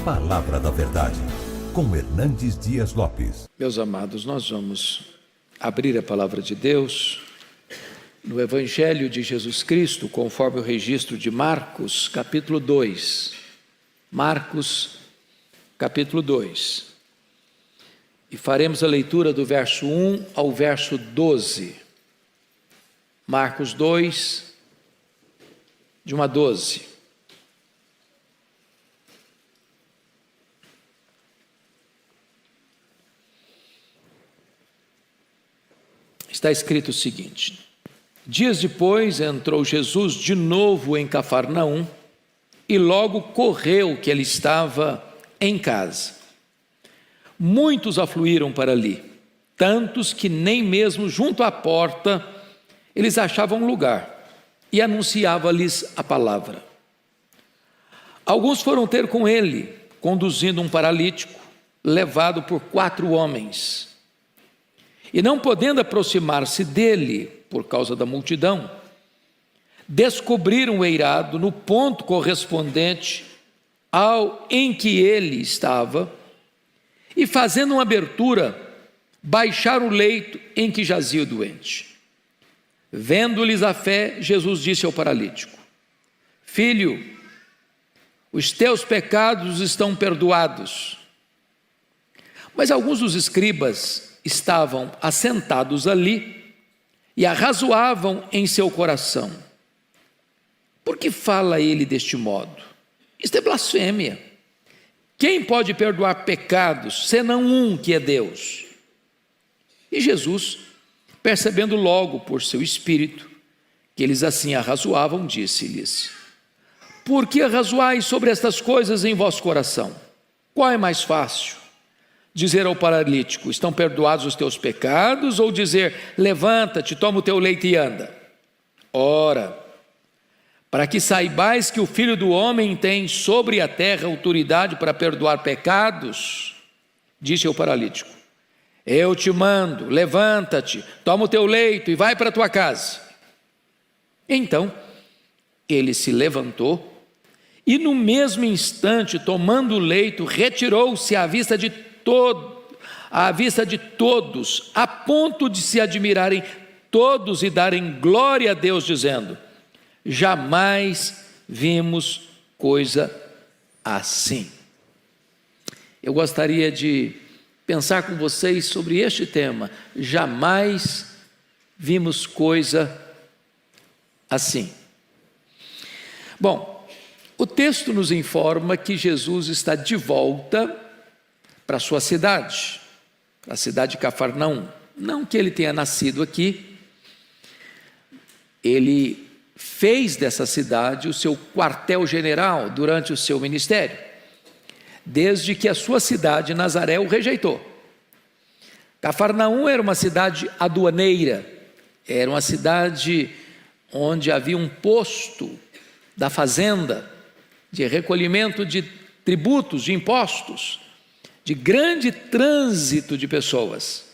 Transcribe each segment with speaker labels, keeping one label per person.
Speaker 1: Palavra da Verdade, com Hernandes Dias Lopes.
Speaker 2: Meus amados, nós vamos abrir a Palavra de Deus no Evangelho de Jesus Cristo, conforme o registro de Marcos, capítulo 2. Marcos, capítulo 2. E faremos a leitura do verso 1 ao verso 12. Marcos 2, de 1 a 12. Está escrito o seguinte: dias depois entrou Jesus de novo em Cafarnaum e logo correu que ele estava em casa. Muitos afluíram para ali, tantos que nem mesmo junto à porta eles achavam lugar, e anunciava-lhes a palavra. Alguns foram ter com ele, conduzindo um paralítico, levado por 4 homens. E não podendo aproximar-se dele, por causa da multidão, descobriram o eirado no ponto correspondente ao em que ele estava, e fazendo uma abertura, baixaram o leito em que jazia o doente. Vendo-lhes a fé, Jesus disse ao paralítico: filho, os teus pecados estão perdoados. Mas alguns dos escribas estavam assentados ali e arrazoavam em seu coração: por que fala ele deste modo? Isto é blasfêmia. Quem pode perdoar pecados, senão um, que é Deus? E Jesus, percebendo logo por seu espírito que eles assim arrazoavam, disse-lhes: por que arrazoais sobre estas coisas em vosso coração? Qual é mais fácil? Dizer ao paralítico: estão perdoados os teus pecados? Ou dizer: levanta-te, toma o teu leito e anda? Ora, para que saibais que o Filho do Homem tem sobre a terra autoridade para perdoar pecados, disse ao paralítico: eu te mando, levanta-te, toma o teu leito e vai para a tua casa. Então, ele se levantou e no mesmo instante, tomando o leito, retirou-se à vista de todos, a ponto de se admirarem todos e darem glória a Deus, dizendo: jamais vimos coisa assim. Eu gostaria de pensar com vocês sobre este tema: jamais vimos coisa assim. Bom, o texto nos informa que Jesus está de volta para a sua cidade, a cidade de Cafarnaum. Não que ele tenha nascido aqui, ele fez dessa cidade o seu quartel-general durante o seu ministério, desde que a sua cidade, Nazaré, o rejeitou. Cafarnaum era uma cidade aduaneira, era uma cidade onde havia um posto da fazenda, de recolhimento de tributos, de impostos, de grande trânsito de pessoas.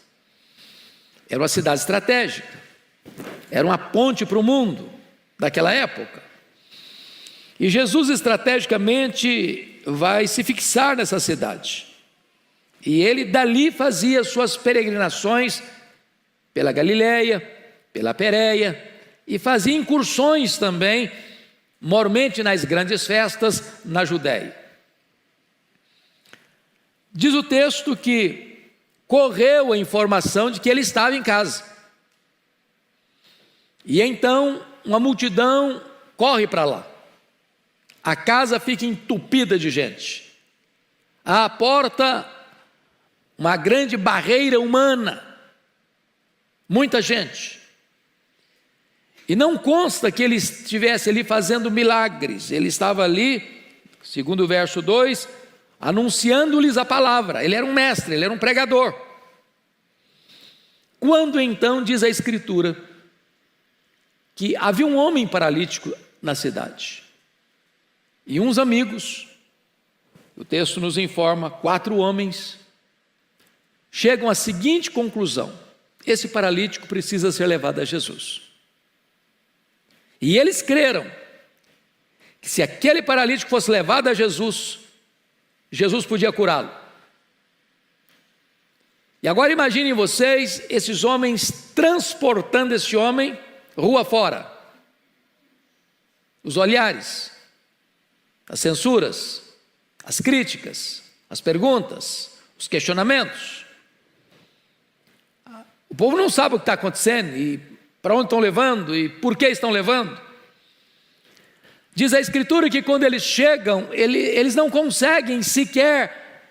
Speaker 2: Era uma cidade estratégica, era uma ponte para o mundo daquela época. E Jesus estrategicamente vai se fixar nessa cidade. E ele dali fazia suas peregrinações pela Galileia, pela Pérea, e fazia incursões também, mormente nas grandes festas, na Judéia. Diz o texto que correu a informação de que ele estava em casa. E então uma multidão corre para lá. A casa fica entupida de gente. À porta, uma grande barreira humana. Muita gente. E não consta que ele estivesse ali fazendo milagres. Ele estava ali, segundo o verso 2, anunciando-lhes a palavra. Ele era um mestre, ele era um pregador. Quando então diz a Escritura que havia um homem paralítico na cidade, e uns amigos, o texto nos informa, 4 homens, chegam à seguinte conclusão: esse paralítico precisa ser levado a Jesus. E eles creram que se aquele paralítico fosse levado a Jesus, Jesus podia curá-lo. E agora imaginem vocês, esses homens transportando esse homem rua fora. Os olhares, as censuras, as críticas, as perguntas, os questionamentos. O povo não sabe o que está acontecendo e para onde estão levando e por que estão levando. Diz a Escritura que quando eles chegam, eles não conseguem sequer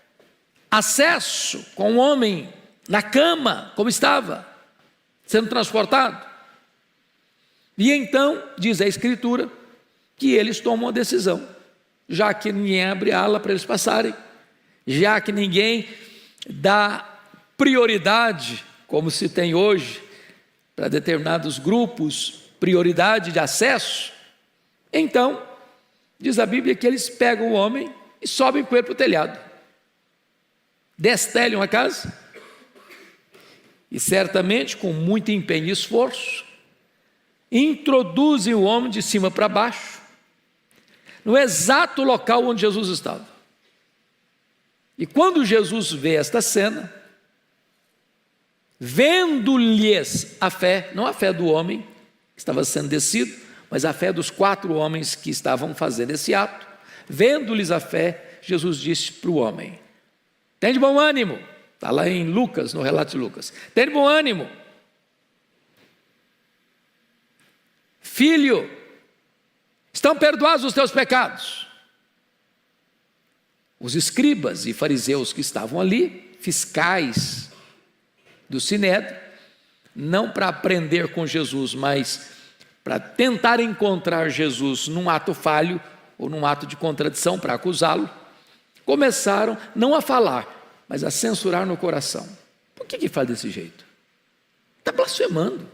Speaker 2: acesso com o homem na cama, como estava, sendo transportado. E então, diz a Escritura, que eles tomam a decisão, já que ninguém abre ala para eles passarem, já que ninguém dá prioridade, como se tem hoje, para determinados grupos, prioridade de acesso. Então, diz a Bíblia que eles pegam o homem e sobem com ele para o telhado, destelham a casa, e certamente com muito empenho e esforço, introduzem o homem de cima para baixo, no exato local onde Jesus estava. E quando Jesus vê esta cena, vendo-lhes a fé, não a fé do homem que estava sendo descido, mas a fé dos 4 homens que estavam fazendo esse ato, vendo-lhes a fé, Jesus disse para o homem: tem de bom ânimo. Está lá em Lucas, no relato de Lucas. Tem de bom ânimo. Filho, estão perdoados os teus pecados. Os escribas e fariseus que estavam ali, fiscais do Sinédrio, não para aprender com Jesus, mas para tentar encontrar Jesus num ato falho ou num ato de contradição para acusá-lo, começaram não a falar, mas a censurar no coração. Por que faz desse jeito? Está blasfemando.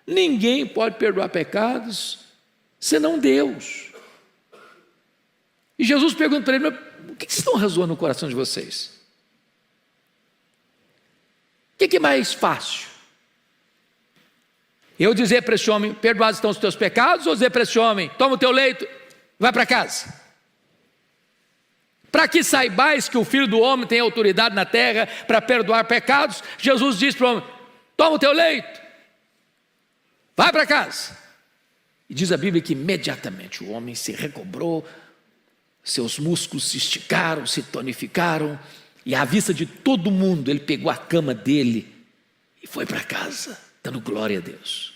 Speaker 2: Ninguém pode perdoar pecados senão Deus. E Jesus pergunta para ele: mas o que vocês estão razoando no coração de vocês? O que é mais fácil? Eu dizer para esse homem: perdoados estão os teus pecados, ou dizer para esse homem: toma o teu leito, vai para casa? Para que saibais que o Filho do Homem tem autoridade na terra para perdoar pecados, Jesus diz para o homem: toma o teu leito, vai para casa. E diz a Bíblia que imediatamente o homem se recobrou, seus músculos se esticaram, se tonificaram, e à vista de todo mundo, ele pegou a cama dele e foi para casa, dando glória a Deus.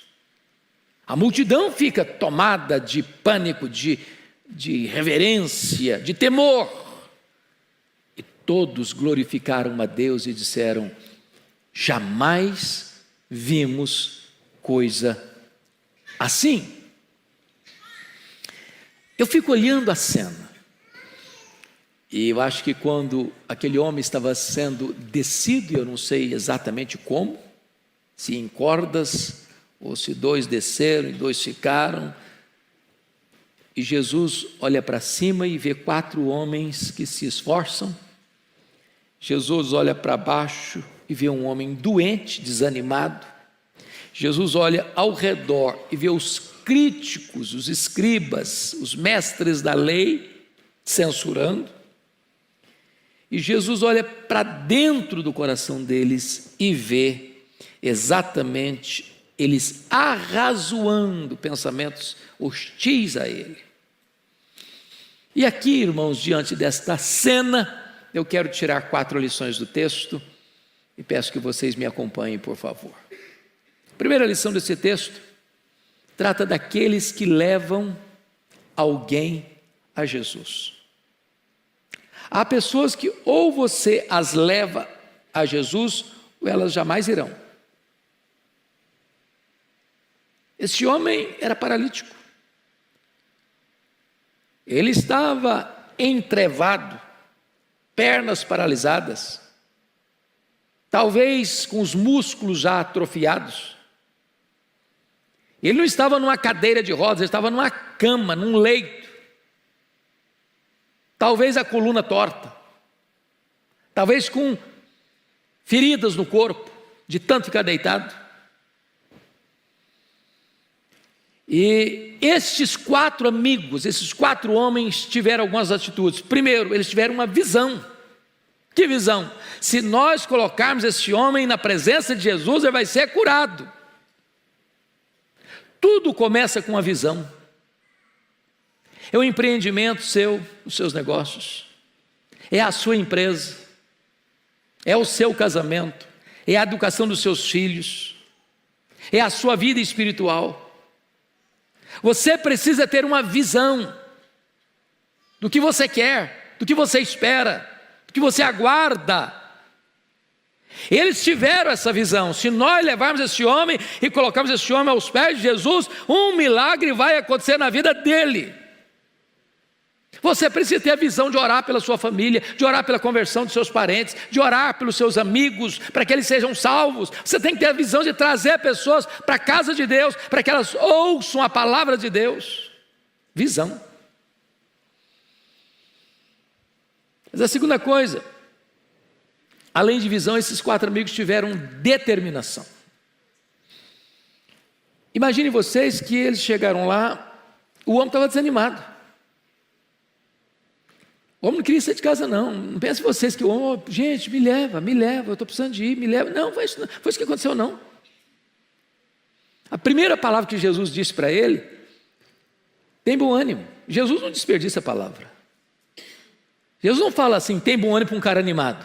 Speaker 2: A multidão fica tomada de pânico, de reverência, de temor. E todos glorificaram a Deus e disseram: jamais vimos coisa assim. Eu fico olhando a cena, e eu acho que quando aquele homem estava sendo descido, eu não sei exatamente como, se em cordas, ou se 2 desceram e 2 ficaram, e Jesus olha para cima e vê 4 homens que se esforçam. Jesus olha para baixo e vê um homem doente, desanimado. Jesus olha ao redor e vê os críticos, os escribas, os mestres da lei, censurando. E Jesus olha para dentro do coração deles e vê exatamente eles arrazoando pensamentos hostis a ele. E aqui, irmãos, diante desta cena, eu quero tirar 4 lições do texto e peço que vocês me acompanhem, por favor. A primeira lição desse texto trata daqueles que levam alguém a Jesus. Há pessoas que ou você as leva a Jesus ou elas jamais irão. Esse homem era paralítico. Ele estava entrevado, pernas paralisadas, talvez com os músculos já atrofiados. Ele não estava numa cadeira de rodas, ele estava numa cama, num leito. Talvez a coluna torta, talvez com feridas no corpo, de tanto ficar deitado. E estes 4 amigos, esses 4 homens tiveram algumas atitudes. Primeiro, eles tiveram uma visão. Que visão? Se nós colocarmos esse homem na presença de Jesus, ele vai ser curado. Tudo começa com uma visão. É o empreendimento seu, os seus negócios, é a sua empresa, é o seu casamento, é a educação dos seus filhos, é a sua vida espiritual. Você precisa ter uma visão do que você quer, do que você espera, do que você aguarda. Eles tiveram essa visão. Se nós levarmos esse homem e colocarmos esse homem aos pés de Jesus, um milagre vai acontecer na vida dele. Você precisa ter a visão de orar pela sua família, de orar pela conversão dos seus parentes, de orar pelos seus amigos, para que eles sejam salvos. Você tem que ter a visão de trazer pessoas para a casa de Deus, para que elas ouçam a palavra de Deus. Visão. Mas a segunda coisa, além de visão, esses 4 amigos tiveram determinação. Imagine vocês que eles chegaram lá, o homem estava desanimado. O homem não queria sair de casa não. Não pense vocês que o homem, gente, me leva, eu estou precisando de ir, me leva. Não, foi isso que aconteceu não. A primeira palavra que Jesus disse para ele, tem bom ânimo. Jesus não desperdiça a palavra. Jesus não fala assim, tem bom ânimo para um cara animado.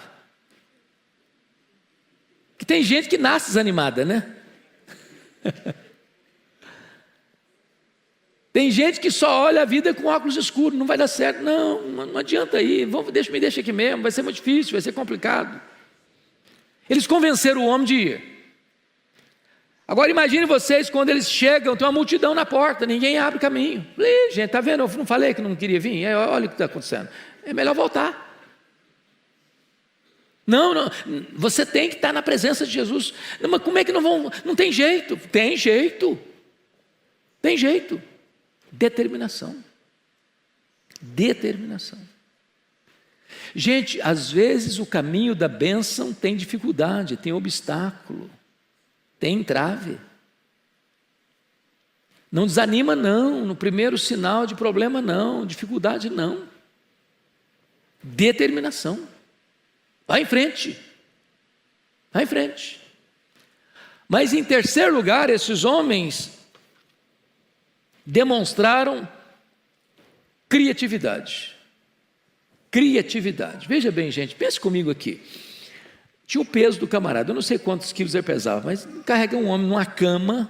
Speaker 2: Que tem gente que nasce desanimada, né? Tem gente que só olha a vida com óculos escuros, não vai dar certo, não adianta ir, me deixa aqui mesmo, vai ser muito difícil, vai ser complicado. Eles convenceram o homem de ir. Agora imagine vocês quando eles chegam, tem uma multidão na porta, ninguém abre caminho. Falei, gente, está vendo, eu não falei que não queria vir? Olha o que está acontecendo, é melhor voltar. Não, você tem que estar na presença de Jesus. Não, mas como é que não vão? Não tem jeito. Tem jeito. Determinação. Gente, às vezes o caminho da bênção tem dificuldade, tem obstáculo, tem entrave. Não desanima não, no primeiro sinal de problema não, dificuldade não. Determinação. Vai em frente. Mas em terceiro lugar, esses homens demonstraram criatividade. Veja bem, gente, pense comigo aqui. Tinha o peso do camarada, eu não sei quantos quilos ele pesava, mas carregar um homem numa cama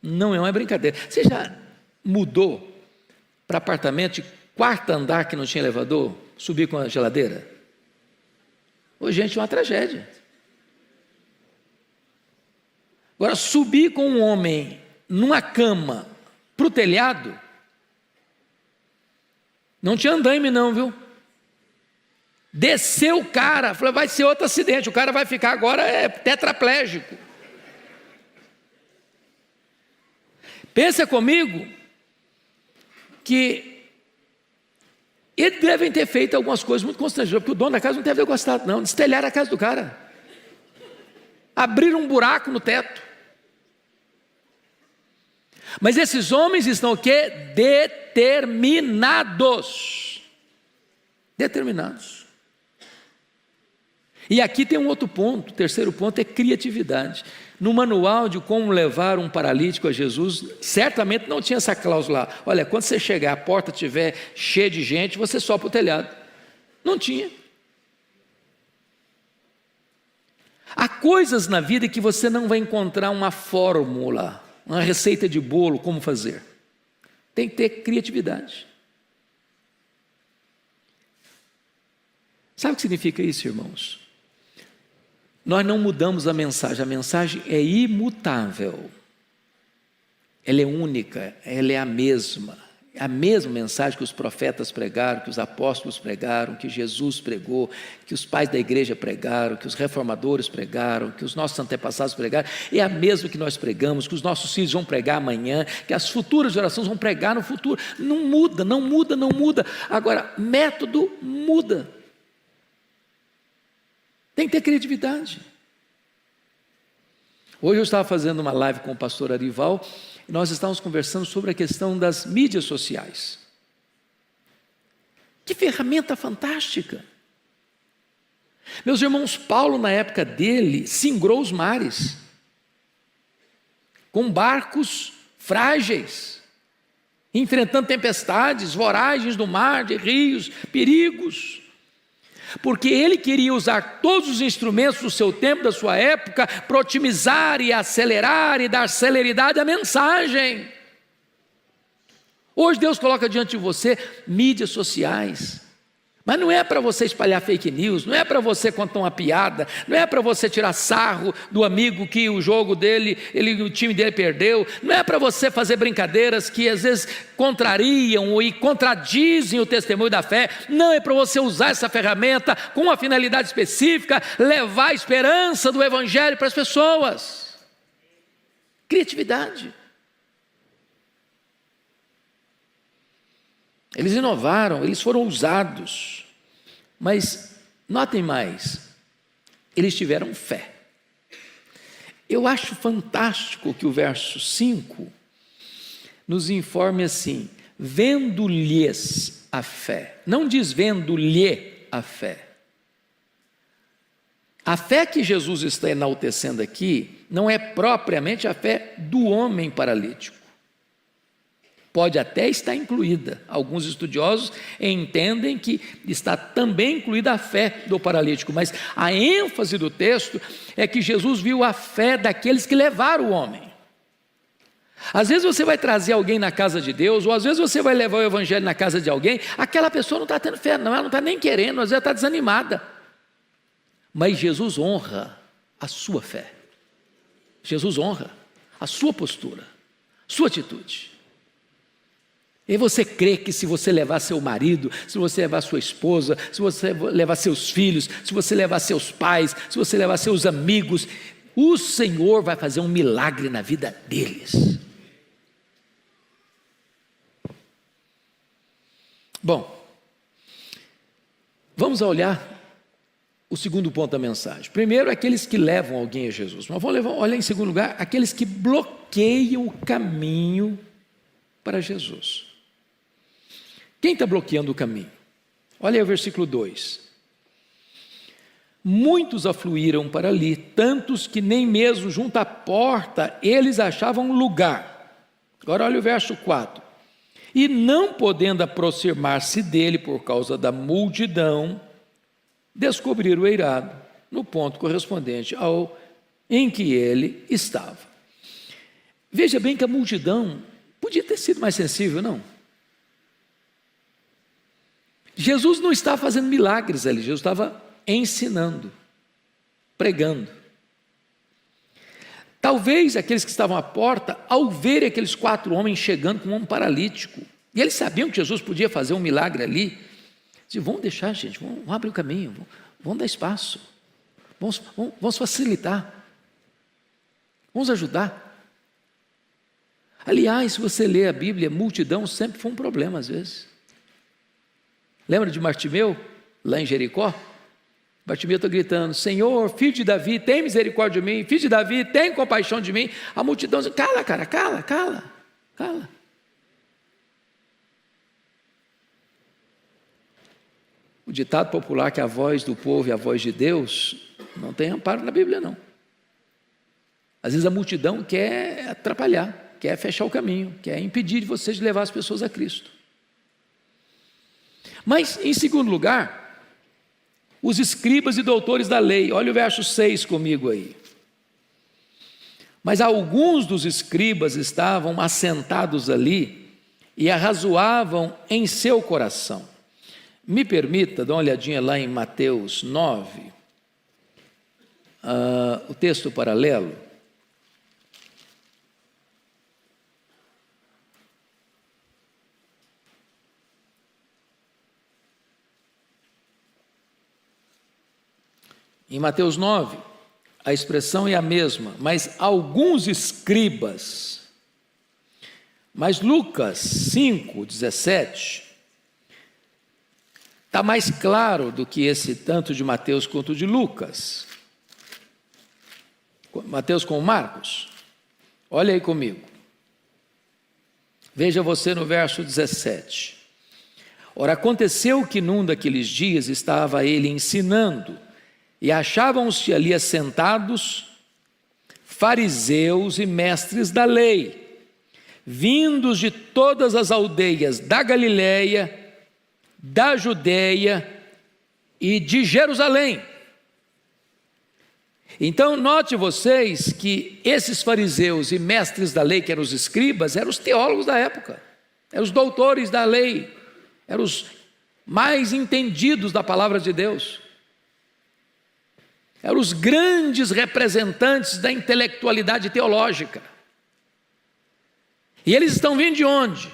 Speaker 2: não é uma brincadeira. Você já mudou para apartamento de 4º andar que não tinha elevador, subir com a geladeira? Ô, gente, é uma tragédia. Agora, subir com um homem numa cama para o telhado, não tinha andaime não, viu? Desceu o cara, falou, vai ser outro acidente, o cara vai ficar agora tetraplégico. Pensa comigo que eles devem ter feito algumas coisas muito constrangedoras, porque o dono da casa não deve ter gostado não, destelharam a casa do cara, abriram um buraco no teto. Mas esses homens estão o quê? Determinados. E aqui tem um outro ponto, o terceiro ponto é criatividade. No manual de como levar um paralítico a Jesus, certamente não tinha essa cláusula lá. Olha, quando você chegar, a porta estiver cheia de gente, você sobe para o telhado. Não tinha. Há coisas na vida que você não vai encontrar uma fórmula, uma receita de bolo, como fazer. Tem que ter criatividade. Sabe o que significa isso, irmãos? Nós não mudamos a mensagem é imutável. Ela é única, ela é a mesma mensagem que os profetas pregaram, que os apóstolos pregaram, que Jesus pregou, que os pais da igreja pregaram, que os reformadores pregaram, que os nossos antepassados pregaram, é a mesma que nós pregamos, que os nossos filhos vão pregar amanhã, que as futuras gerações vão pregar no futuro. Não muda. Agora, método muda. Tem que ter criatividade. Hoje eu estava fazendo uma live com o pastor Arival nós estávamos conversando sobre a questão das mídias sociais. Que ferramenta fantástica! Meus irmãos, Paulo, na época dele, singrou os mares, com barcos frágeis, enfrentando tempestades, voragens do mar, de rios, perigos, porque ele queria usar todos os instrumentos do seu tempo, da sua época, para otimizar e acelerar e dar celeridade à mensagem. Hoje Deus coloca diante de você mídias sociais, mas não é para você espalhar fake news, não é para você contar uma piada, não é para você tirar sarro do amigo que o jogo dele, o time dele perdeu, não é para você fazer brincadeiras que às vezes contrariam e contradizem o testemunho da fé, não, é para você usar essa ferramenta com uma finalidade específica, levar a esperança do evangelho para as pessoas. Criatividade. Eles inovaram, eles foram ousados, mas notem mais, eles tiveram fé. Eu acho fantástico que o verso 5 nos informe assim: vendo-lhes a fé, não diz vendo-lhe a fé. A fé que Jesus está enaltecendo aqui não é propriamente a fé do homem paralítico. Pode até estar incluída. Alguns estudiosos entendem que está também incluída a fé do paralítico, mas a ênfase do texto é que Jesus viu a fé daqueles que levaram o homem. Às vezes você vai trazer alguém na casa de Deus, ou às vezes você vai levar o evangelho na casa de alguém, aquela pessoa não está tendo fé, não, ela não está nem querendo, às vezes ela está desanimada. Mas Jesus honra a sua fé. Jesus honra a sua postura, sua atitude. E você crê que se você levar seu marido, se você levar sua esposa, se você levar seus filhos, se você levar seus pais, se você levar seus amigos, o Senhor vai fazer um milagre na vida deles. Bom, vamos olhar o segundo ponto da mensagem. Primeiro, aqueles que levam alguém a Jesus. Mas vamos olhar em segundo lugar, aqueles que bloqueiam o caminho para Jesus. Quem está bloqueando o caminho? Olha aí o versículo 2. Muitos afluíram para ali, tantos que nem mesmo junto à porta eles achavam lugar. Agora olha o verso 4. E não podendo aproximar-se dele por causa da multidão, descobriram o eirado no ponto correspondente ao em que ele estava. Veja bem que a multidão podia ter sido mais sensível, não? Jesus não estava fazendo milagres ali, Jesus estava ensinando, pregando. Talvez aqueles que estavam à porta, ao verem aqueles 4 homens chegando com um homem paralítico, e eles sabiam que Jesus podia fazer um milagre ali, diziam, vamos deixar, gente, vamos abrir o caminho, vamos dar espaço, vamos facilitar, vamos ajudar. Aliás, se você ler a Bíblia, multidão sempre foi um problema às vezes. Lembra de Bartimeu, lá em Jericó? Bartimeu está gritando, Senhor, filho de Davi, tem misericórdia de mim, filho de Davi, tem compaixão de mim. A multidão diz, cala, cara, cala. O ditado popular que a voz do povo e a voz de Deus não tem amparo na Bíblia, não. Às vezes a multidão quer atrapalhar, quer fechar o caminho, quer impedir de vocês de levar as pessoas a Cristo. Mas, em segundo lugar, os escribas e doutores da lei. Olha o verso 6 comigo aí. Mas alguns dos escribas estavam assentados ali e arrazoavam em seu coração. Me permita dar uma olhadinha lá em Mateus 9, o texto paralelo. Em Mateus 9, a expressão é a mesma, mas alguns escribas. Mas Lucas 5, 17, está mais claro do que esse tanto de Mateus quanto de Lucas. Mateus com Marcos. Olha aí comigo. Veja você no verso 17. Ora, aconteceu que num daqueles dias estava ele ensinando, e achavam-se ali assentados fariseus e mestres da lei, vindos de todas as aldeias da Galiléia, da Judeia e de Jerusalém. Então, note vocês que esses fariseus e mestres da lei, que eram os escribas, eram os teólogos da época, eram os doutores da lei, eram os mais entendidos da palavra de Deus, eram os grandes representantes da intelectualidade teológica. E eles estão vindo de onde?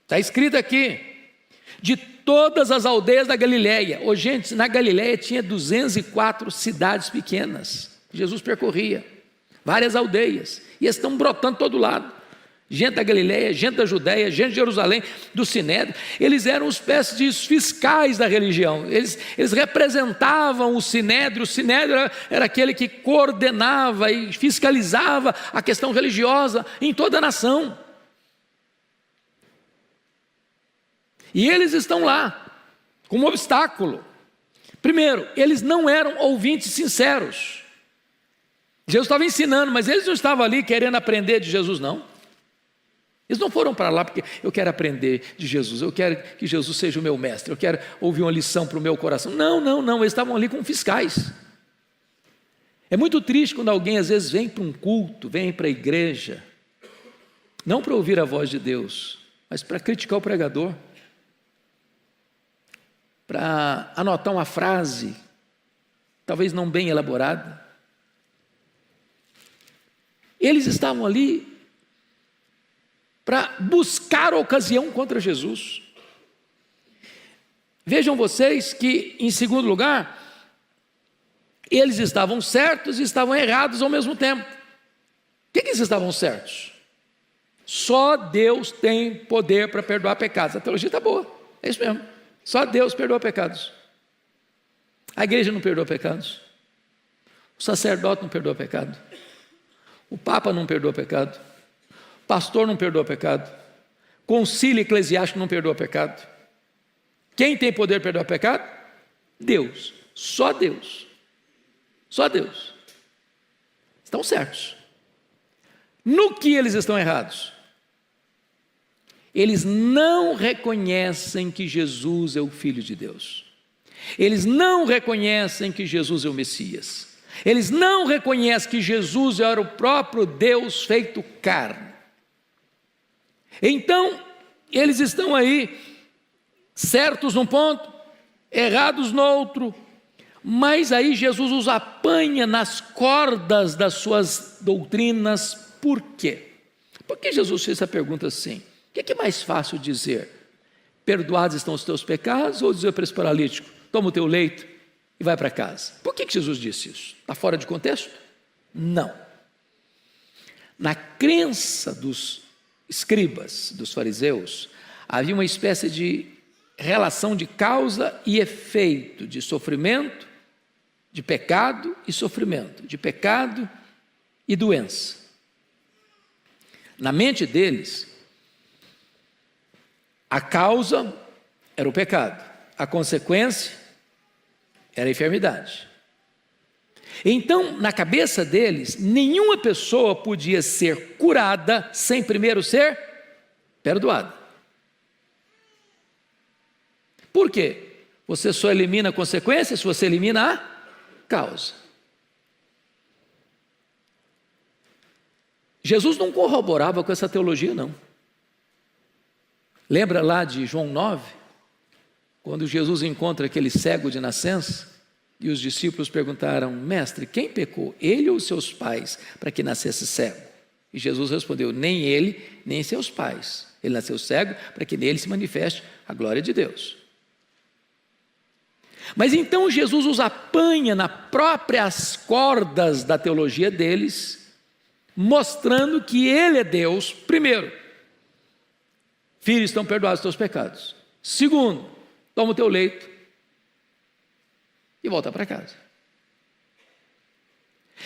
Speaker 2: Está escrito aqui, de todas as aldeias da Galiléia. Ô, gente, na Galiléia tinha 204 cidades pequenas, Jesus percorria, várias aldeias, e eles estão brotando todo lado, gente da Galiléia, gente da Judéia, gente de Jerusalém, do Sinédrio. Eles eram os espécies de fiscais da religião, eles representavam o Sinédrio. O Sinédrio era aquele que coordenava e fiscalizava a questão religiosa em toda a nação. E eles estão lá, como obstáculo. Primeiro, eles não eram ouvintes sinceros. Jesus estava ensinando, mas eles não estavam ali querendo aprender de Jesus, não. Eles não foram para lá porque eu quero aprender de Jesus, eu quero que Jesus seja o meu mestre, eu quero ouvir uma lição para o meu coração. Não, eles estavam ali como fiscais. É muito triste quando alguém às vezes vem para um culto, vem para a igreja, não para ouvir a voz de Deus, mas para criticar o pregador, para anotar uma frase, talvez não bem elaborada. Eles estavam ali para buscar ocasião contra Jesus. Vejam vocês que, em segundo lugar, eles estavam certos e estavam errados ao mesmo tempo. Por que eles estavam certos? Só Deus tem poder para perdoar pecados. A teologia está boa, é isso mesmo. Só Deus perdoa pecados. A igreja não perdoa pecados. O sacerdote não perdoa pecado. O Papa não perdoa pecado. O pastor não perdoa pecado. O concílio eclesiástico não perdoa pecado. Quem tem poder de perdoar pecado? Deus. Só Deus. Só Deus. Estão certos. No que eles estão errados? Eles não reconhecem que Jesus é o Filho de Deus. Eles não reconhecem que Jesus é o Messias. Eles não reconhecem que Jesus era o próprio Deus feito carne. Então, eles estão aí, certos num ponto, errados no outro, mas aí Jesus os apanha nas cordas das suas doutrinas. Por quê? Por que Jesus fez essa pergunta assim? O que é mais fácil dizer? Perdoados estão os teus pecados, ou dizer para esse paralítico, toma o teu leito e vai para casa? Por que Jesus disse isso? Está fora de contexto? Não. Na crença dos escribas, dos fariseus, havia uma espécie de relação de causa e efeito, de sofrimento, de pecado e sofrimento, de pecado e doença. Na mente deles, a causa era o pecado, a consequência era a enfermidade. Então, na cabeça deles, nenhuma pessoa podia ser curada sem primeiro ser perdoada. Por quê? Você só elimina a consequência se você elimina a causa. Jesus não corroborava com essa teologia, não. Lembra lá de João 9? Quando Jesus encontra aquele cego de nascença, e os discípulos perguntaram, mestre, quem pecou, ele ou seus pais, para que nascesse cego? E Jesus respondeu, nem ele, nem seus pais. Ele nasceu cego para que nele se manifeste a glória de Deus. Mas então Jesus os apanha nas próprias cordas da teologia deles, mostrando que ele é Deus. Primeiro, filhos, estão perdoados os teus pecados. Segundo, toma o teu leito e volta para casa.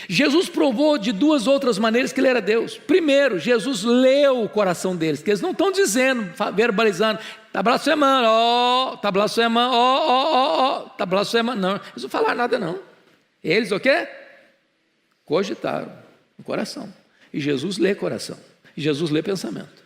Speaker 2: Jesus provou de duas outras maneiras que ele era Deus. Primeiro, Jesus leu o coração deles, porque eles não estão dizendo, verbalizando, está blasfemando, está blasfemando, está blasfemando. Não, eles não falaram nada não. Eles o quê? Cogitaram no coração. E Jesus lê coração. E Jesus lê pensamento.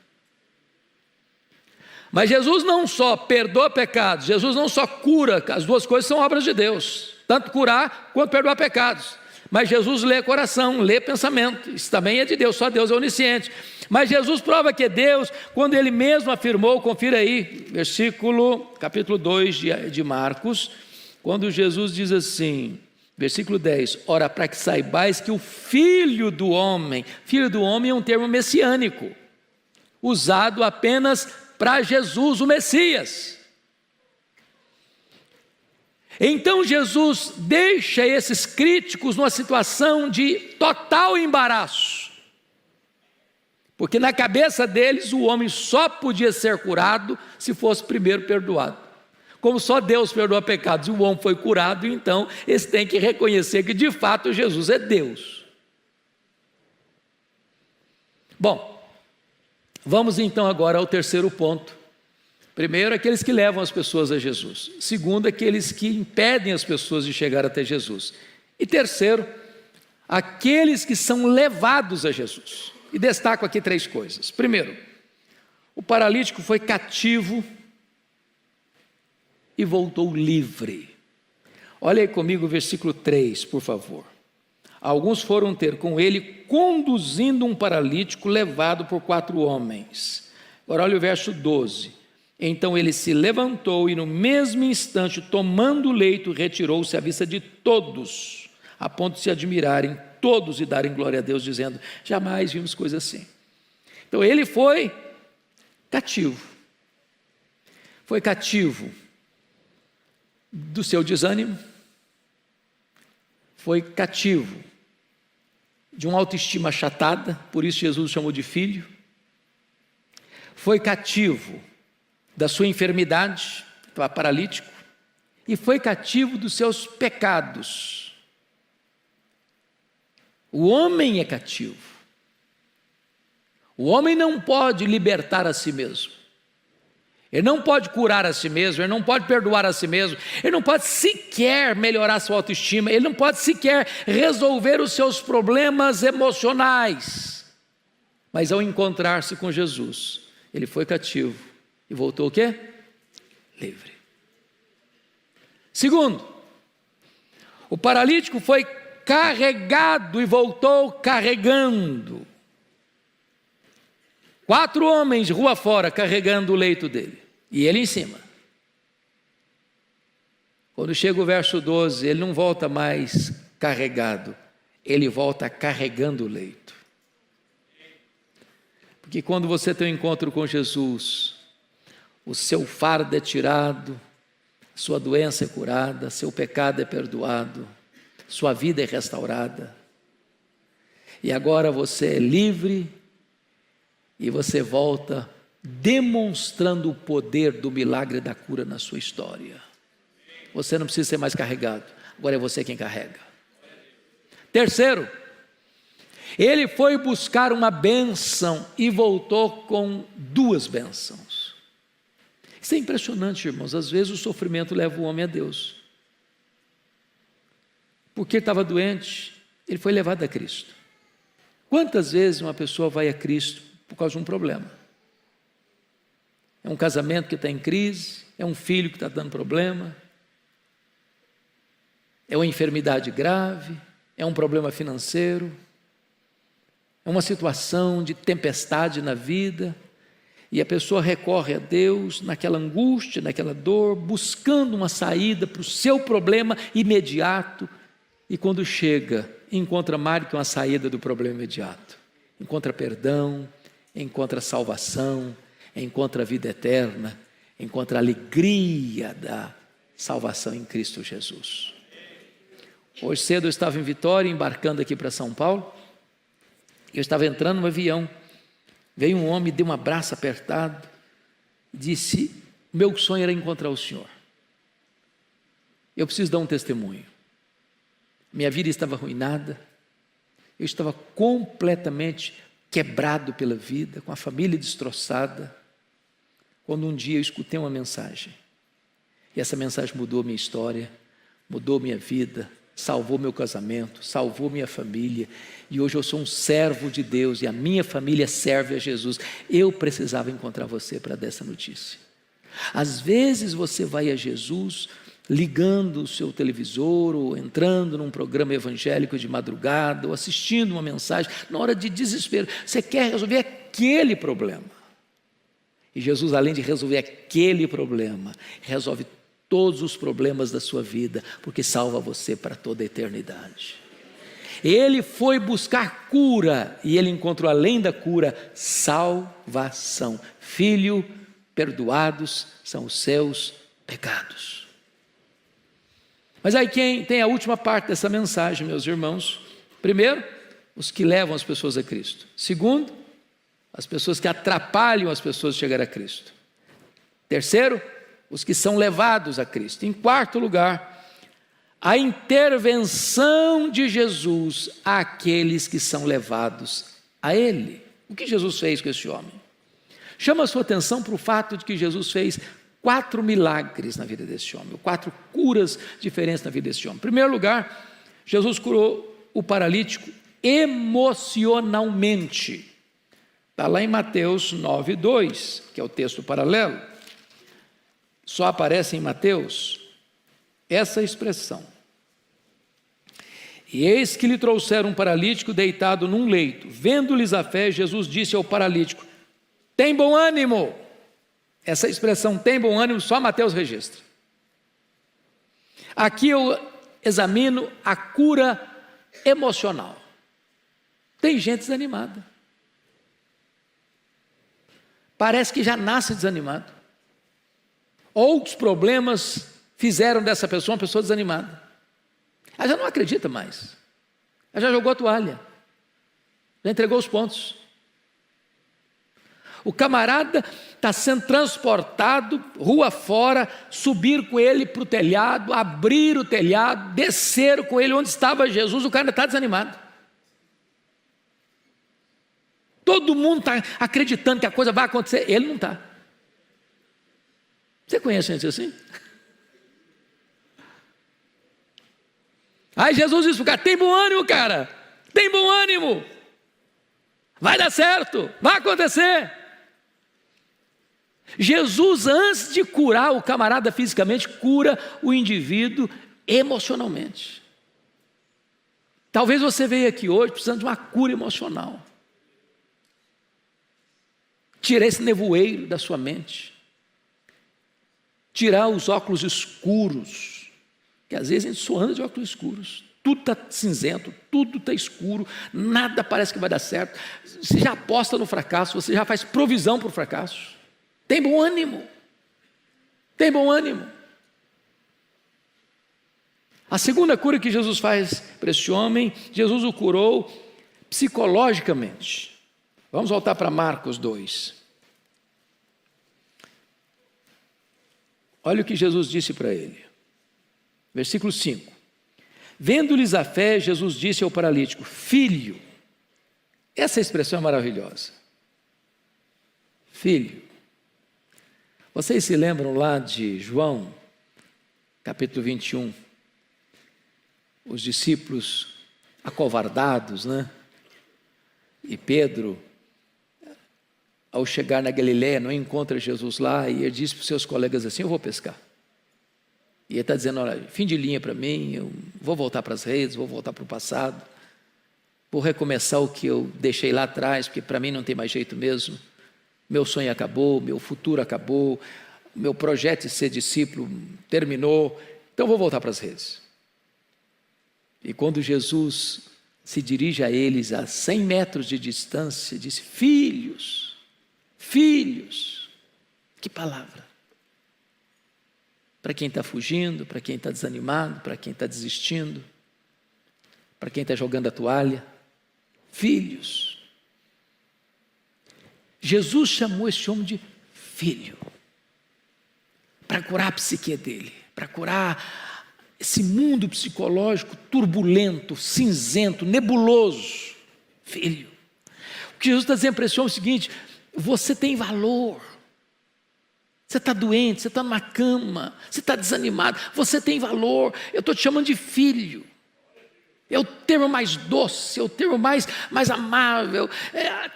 Speaker 2: Mas Jesus não só perdoa pecados, Jesus não só cura, as duas coisas são obras de Deus, tanto curar quanto perdoar pecados. Mas Jesus lê coração, lê pensamento, isso também é de Deus, só Deus é onisciente. Mas Jesus prova que é Deus, quando ele mesmo afirmou, confira aí, capítulo 2 de Marcos, quando Jesus diz assim, versículo 10, ora, para que saibais que o Filho do Homem é um termo messiânico, usado apenas para Jesus, o Messias. Então Jesus deixa esses críticos numa situação de total embaraço, porque na cabeça deles o homem só podia ser curado se fosse primeiro perdoado. Como só Deus perdoa pecados e o homem foi curado, então eles têm que reconhecer que de fato Jesus é Deus. Bom, vamos então agora ao terceiro ponto. Primeiro, aqueles que levam as pessoas a Jesus. Segundo, aqueles que impedem as pessoas de chegar até Jesus. E terceiro, aqueles que são levados a Jesus. E destaco aqui três coisas. Primeiro, o paralítico foi cativo e voltou livre. Olha aí comigo o versículo 3, por favor. Alguns foram ter com ele, conduzindo um paralítico levado por 4 homens. Agora olha o verso 12. Então ele se levantou e no mesmo instante, tomando o leito, retirou-se à vista de todos, a ponto de se admirarem todos e darem glória a Deus, dizendo, jamais vimos coisa assim. Então ele foi cativo. Foi cativo do seu desânimo, foi cativo de uma autoestima achatada, por isso Jesus o chamou de filho, foi cativo da sua enfermidade, estava paralítico, e foi cativo dos seus pecados. O homem é cativo. O homem não pode libertar a si mesmo. Ele não pode curar a si mesmo, ele não pode perdoar a si mesmo, ele não pode sequer melhorar sua autoestima, ele não pode sequer resolver os seus problemas emocionais. Mas ao encontrar-se com Jesus, ele foi cativo. E voltou o quê? Livre. Segundo, o paralítico foi carregado e voltou carregando. 4 homens rua fora carregando o leito dele. E ele em cima. Quando chega o verso 12, ele não volta mais carregado, ele volta carregando o leito. Porque quando você tem um encontro com Jesus, o seu fardo é tirado, sua doença é curada, seu pecado é perdoado, sua vida é restaurada. E agora você é livre e você volta demonstrando o poder do milagre da cura na sua história. Você não precisa ser mais carregado, agora é você quem carrega. Terceiro, ele foi buscar uma bênção e voltou com 2 bênçãos. Isso é impressionante, irmãos. Às vezes o sofrimento leva o homem a Deus. Porque estava doente, ele foi levado a Cristo. Quantas vezes uma pessoa vai a Cristo por causa de um problema? É um casamento que está em crise, é um filho que está dando problema, é uma enfermidade grave, é um problema financeiro, é uma situação de tempestade na vida. E a pessoa recorre a Deus naquela angústia, naquela dor, buscando uma saída para o seu problema imediato. E quando chega, encontra mais do que uma saída do problema imediato. Encontra perdão, encontra salvação, encontra a vida eterna, encontra a alegria da salvação em Cristo Jesus. Hoje cedo eu estava em Vitória, embarcando aqui para São Paulo. Eu estava entrando no avião. Veio um homem, deu um abraço apertado, disse, meu sonho era encontrar o Senhor. Eu preciso dar um testemunho. Minha vida estava arruinada, Eu estava completamente quebrado pela vida, com a família destroçada, quando um dia eu escutei uma mensagem. E essa mensagem mudou minha história, mudou minha vida, salvou meu casamento, salvou minha família. E hoje eu sou um servo de Deus e a minha família serve a Jesus. Eu precisava encontrar você para dar essa notícia. Às vezes você vai a Jesus ligando o seu televisor ou entrando num programa evangélico de madrugada ou assistindo uma mensagem na hora de desespero. Você quer resolver aquele problema. E Jesus, além de resolver aquele problema, resolve todos os problemas da sua vida, porque salva você para toda a eternidade. Ele foi buscar cura e ele encontrou além da cura, salvação. Filho, perdoados são os seus pecados. Mas aí quem tem a última parte dessa mensagem, meus irmãos? Primeiro, os que levam as pessoas a Cristo. Segundo, as pessoas que atrapalham as pessoas de chegar a Cristo. Terceiro, os que são levados a Cristo. Em quarto lugar, a intervenção de Jesus àqueles que são levados a Ele. O que Jesus fez com esse homem? Chama a sua atenção para o fato de que Jesus fez 4 milagres na vida desse homem, 4 curas diferentes na vida desse homem. Em primeiro lugar, Jesus curou o paralítico emocionalmente. Está lá em Mateus 9:2, que é o texto paralelo. Só aparece em Mateus essa expressão. E eis que lhe trouxeram um paralítico deitado num leito. Vendo-lhes a fé, Jesus disse ao paralítico: tem bom ânimo. Essa expressão tem bom ânimo, só Mateus registra. Aqui eu examino a cura emocional. Tem gente desanimada. Parece que já nasce desanimado. Outros problemas fizeram dessa pessoa uma pessoa desanimada. Ela já não acredita mais. Ela já jogou a toalha. Já entregou os pontos. O camarada está sendo transportado rua fora, subir com ele para o telhado, abrir o telhado, descer com ele onde estava Jesus, o cara está desanimado. Todo mundo está acreditando que a coisa vai acontecer, ele não está. Você conhece gente assim? Aí Jesus disse para o cara: tem bom ânimo, cara, tem bom ânimo, vai dar certo, vai acontecer. Jesus, antes de curar o camarada fisicamente, cura o indivíduo emocionalmente. Talvez você veja aqui hoje precisando de uma cura emocional. Tirar esse nevoeiro da sua mente. Tirar os óculos escuros, que às vezes a gente só anda de óculos escuros. Tudo está cinzento, tudo está escuro, nada parece que vai dar certo. Você já aposta no fracasso, você já faz provisão para o fracasso. Tem bom ânimo. Tem bom ânimo. A segunda cura que Jesus faz para esse homem, Jesus o curou psicologicamente. Vamos voltar para Marcos 2. Olha o que Jesus disse para ele. Versículo 5. Vendo-lhes a fé, Jesus disse ao paralítico: filho. Essa expressão é maravilhosa. Filho. Vocês se lembram lá de João, capítulo 21, os discípulos acovardados, né? E Pedro, ao chegar na Galileia, não encontra Jesus lá, e ele diz para os seus colegas assim: eu vou pescar. E ele está dizendo: olha, fim de linha para mim, eu vou voltar para as redes, vou voltar para o passado, vou recomeçar o que eu deixei lá atrás, porque para mim não tem mais jeito mesmo. Meu sonho acabou, meu futuro acabou, meu projeto de ser discípulo terminou, então vou voltar para as redes. E quando Jesus se dirige a eles a 100 metros de distância, disse: filhos, filhos. Que palavra! Para quem está fugindo, para quem está desanimado, para quem está desistindo, para quem está jogando a toalha. Filhos. Jesus chamou esse homem de filho, para curar a psique dele, para curar esse mundo psicológico turbulento, cinzento, nebuloso. Filho, o que Jesus está dizendo para esse homem é o seguinte: você tem valor. Você está doente, você está numa cama, você está desanimado, você tem valor. Eu estou te chamando de filho. É o termo mais doce, é o termo mais amável.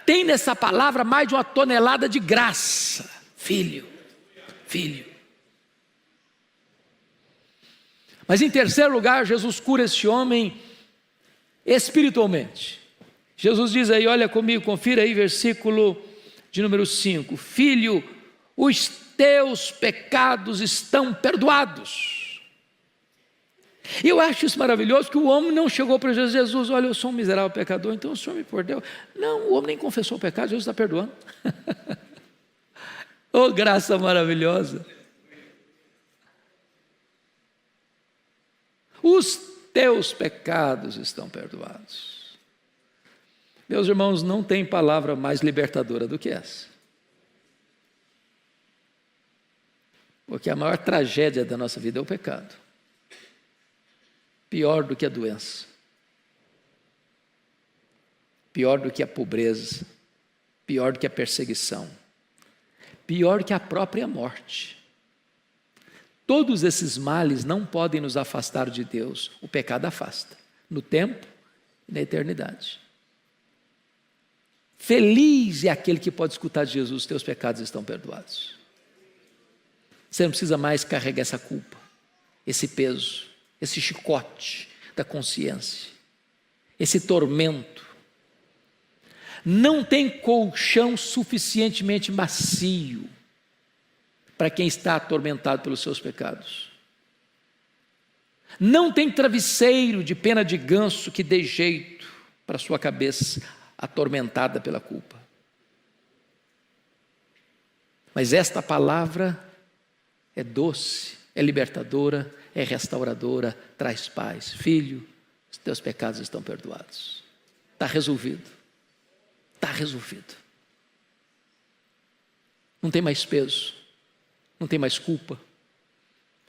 Speaker 2: Tem nessa palavra mais de 1 tonelada de graça. Filho, filho. Mas em terceiro lugar, Jesus cura esse homem espiritualmente. Jesus diz aí, olha comigo, confira aí, versículo de número 5. Filho, os teus pecados estão perdoados. E eu acho isso maravilhoso, que o homem não chegou para Jesus: Jesus, olha, eu sou um miserável pecador, então o Senhor me perdoou. Não, o homem nem confessou o pecado, Jesus está perdoando. Oh, graça maravilhosa. Os teus pecados estão perdoados. Meus irmãos, não tem palavra mais libertadora do que essa. Porque a maior tragédia da nossa vida é o pecado. Pior do que a doença. Pior do que a pobreza. Pior do que a perseguição. Pior do que a própria morte. Todos esses males não podem nos afastar de Deus. O pecado afasta, no tempo e na eternidade. Feliz é aquele que pode escutar de Jesus: teus pecados estão perdoados. Você não precisa mais carregar essa culpa, esse peso, esse chicote da consciência, esse tormento. Não tem colchão suficientemente macio para quem está atormentado pelos seus pecados. Não tem travesseiro de pena de ganso que dê jeito para a sua cabeça atormentada pela culpa. Mas esta palavra é doce, é libertadora, é restauradora, traz paz. Filho, os teus pecados estão perdoados. Está resolvido. Está resolvido. Não tem mais peso, não tem mais culpa,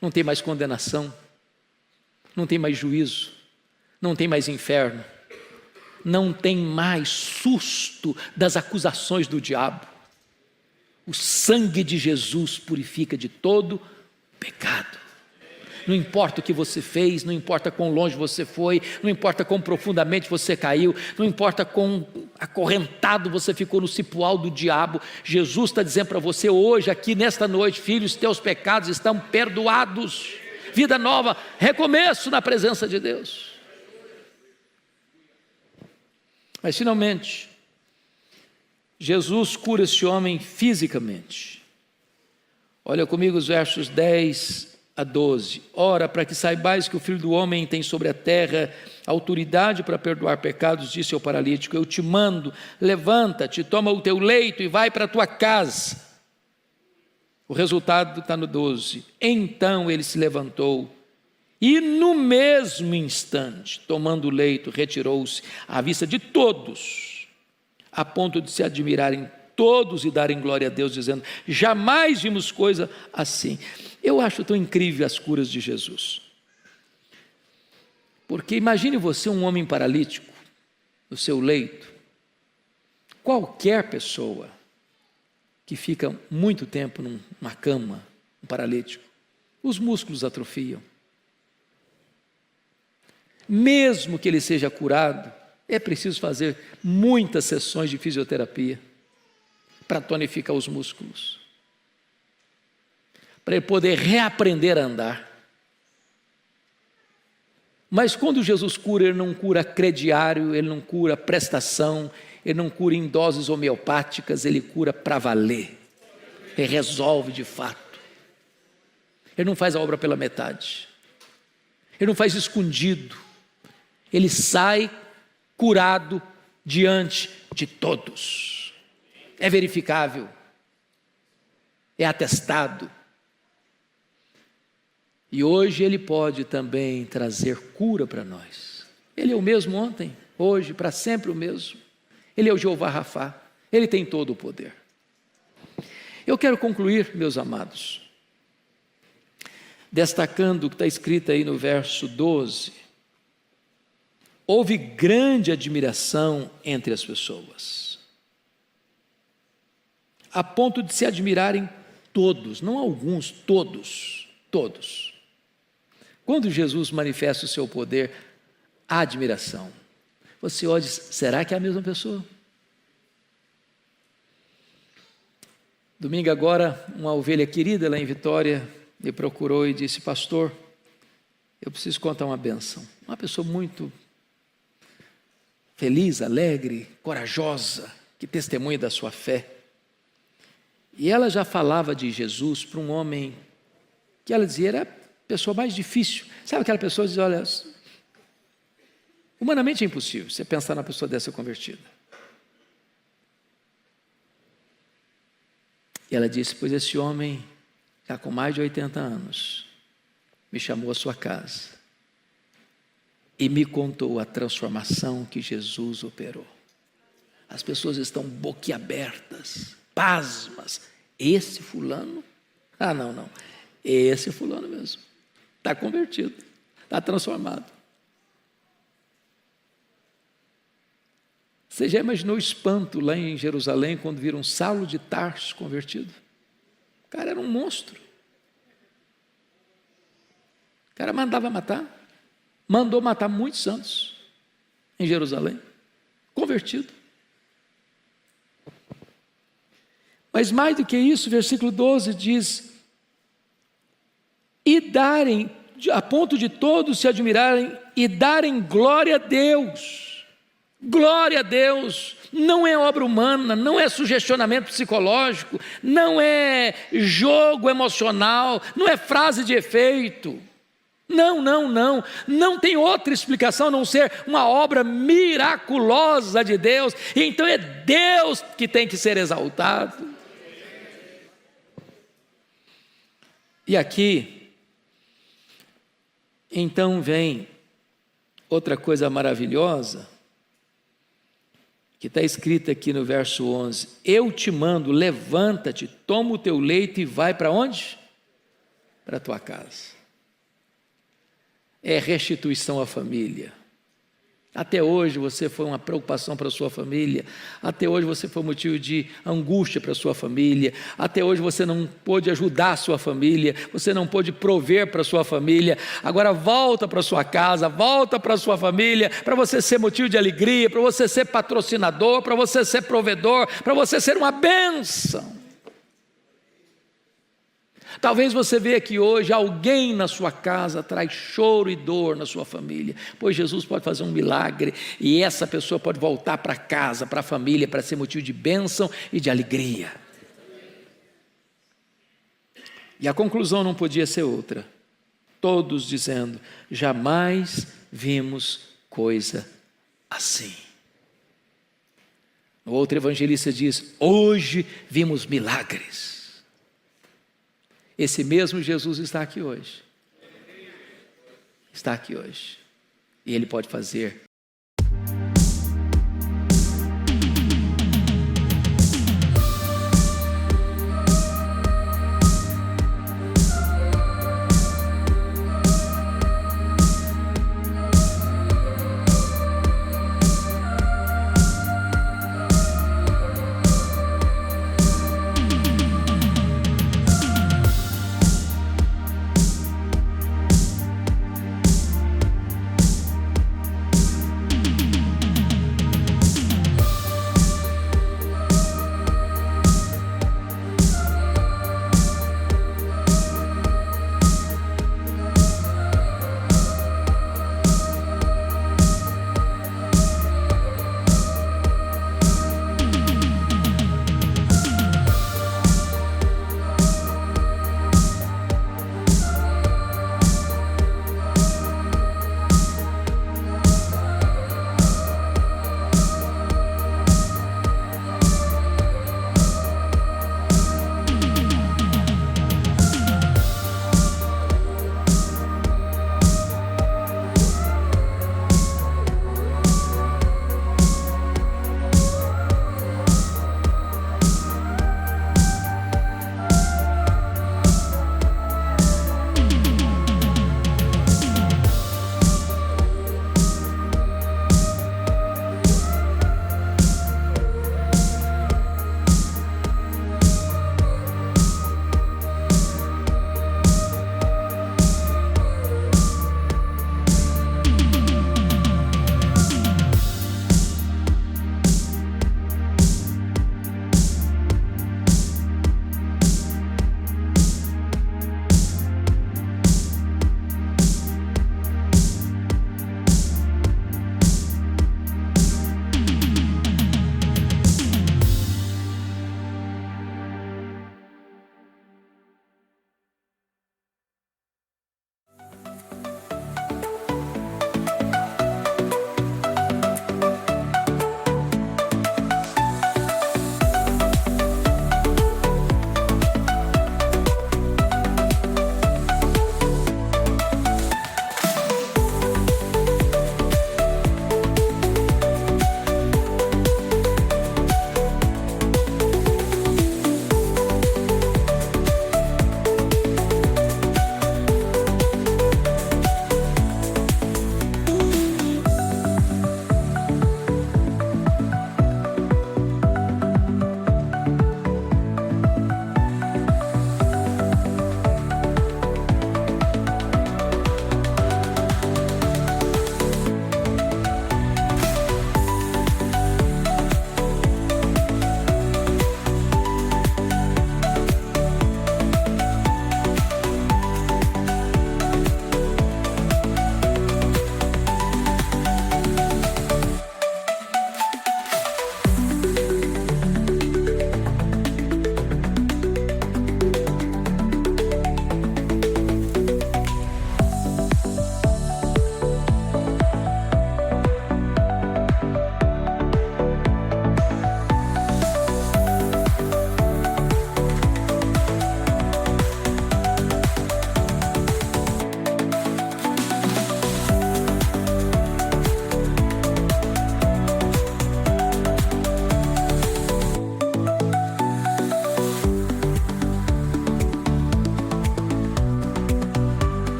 Speaker 2: não tem mais condenação, não tem mais juízo, não tem mais inferno, não tem mais susto das acusações do diabo. O sangue de Jesus purifica de todo pecado. Não importa o que você fez, não importa quão longe você foi, não importa quão profundamente você caiu, não importa quão acorrentado você ficou no cipoal do diabo, Jesus está dizendo para você hoje, aqui nesta noite: filho, os teus pecados estão perdoados. Vida nova, recomeço na presença de Deus. Mas finalmente, Jesus cura esse homem fisicamente. Olha comigo os versos 10 a 12. Ora, para que saibais que o Filho do Homem tem sobre a terra autoridade para perdoar pecados, disse ao paralítico: eu te mando, levanta-te, toma o teu leito e vai para a tua casa. O resultado está no 12. Então ele se levantou e no mesmo instante, tomando o leito, retirou-se à vista de todos, a ponto de se admirarem todos e darem glória a Deus, dizendo: jamais vimos coisa assim. Eu acho tão incrível as curas de Jesus, porque imagine você um homem paralítico no seu leito. Qualquer pessoa que fica muito tempo numa cama, um paralítico, os músculos atrofiam. Mesmo que ele seja curado, é preciso fazer muitas sessões de fisioterapia para tonificar os músculos, para ele poder reaprender a andar. Mas quando Jesus cura, ele não cura crediário, ele não cura prestação, ele não cura em doses homeopáticas, ele cura para valer, ele resolve de fato. Ele não faz a obra pela metade, ele não faz escondido, ele sai curado diante de todos. É verificável, é atestado. E hoje ele pode também trazer cura para nós. Ele é o mesmo ontem, hoje, para sempre o mesmo. Ele é o Jeová Rafá, ele tem todo o poder. Eu quero concluir, meus amados, destacando o que está escrito aí no verso 12, houve grande admiração entre as pessoas, a ponto de se admirarem todos, não alguns, todos. Quando Jesus manifesta o seu poder, há admiração. Você olha e diz, será que é a mesma pessoa? Domingo agora, uma ovelha querida lá em Vitória me procurou e disse, pastor, eu preciso contar uma bênção. Uma pessoa muito feliz, alegre, corajosa, que testemunha da sua fé. E ela já falava de Jesus para um homem que ela dizia era a pessoa mais difícil. Sabe aquela pessoa que diz, olha, humanamente é impossível você pensar numa pessoa dessa convertida. E ela disse, pois esse homem, já com mais de 80 anos, me chamou à sua casa e me contou a transformação que Jesus operou. As pessoas estão boquiabertas, pasmas. Esse fulano? Ah, não. Esse fulano mesmo. Está convertido, está transformado. Você já imaginou o espanto lá em Jerusalém quando viram Saulo de Tarso convertido? O cara era um monstro. O cara mandava matar. Mandou matar muitos santos em Jerusalém. Convertido. Mas mais do que isso, versículo 12 diz, e darem, a ponto de todos se admirarem e darem glória a Deus. Glória a Deus, não é obra humana, não é sugestionamento psicológico, não é jogo emocional, não é frase de efeito. Não tem outra explicação a não ser uma obra miraculosa de Deus, e então é Deus que tem que ser exaltado. E aqui, então vem outra coisa maravilhosa, que está escrito aqui no verso 11, eu te mando, levanta-te, toma o teu leito e vai para onde? Para a tua casa. É restituição à família. Até hoje você foi uma preocupação para a sua família, até hoje você foi motivo de angústia para a sua família, até hoje você não pôde ajudar a sua família, você não pôde prover para a sua família, agora volta para a sua casa, volta para a sua família, para você ser motivo de alegria, para você ser patrocinador, para você ser provedor, para você ser uma bênção. Talvez você veja que hoje alguém na sua casa traz choro e dor na sua família, pois Jesus pode fazer um milagre e essa pessoa pode voltar para casa, para a família, para ser motivo de bênção e de alegria. E a conclusão não podia ser outra, todos dizendo, jamais vimos coisa assim. O outro evangelista diz, hoje vimos milagres. Esse mesmo Jesus está aqui hoje. Está aqui hoje. E Ele pode fazer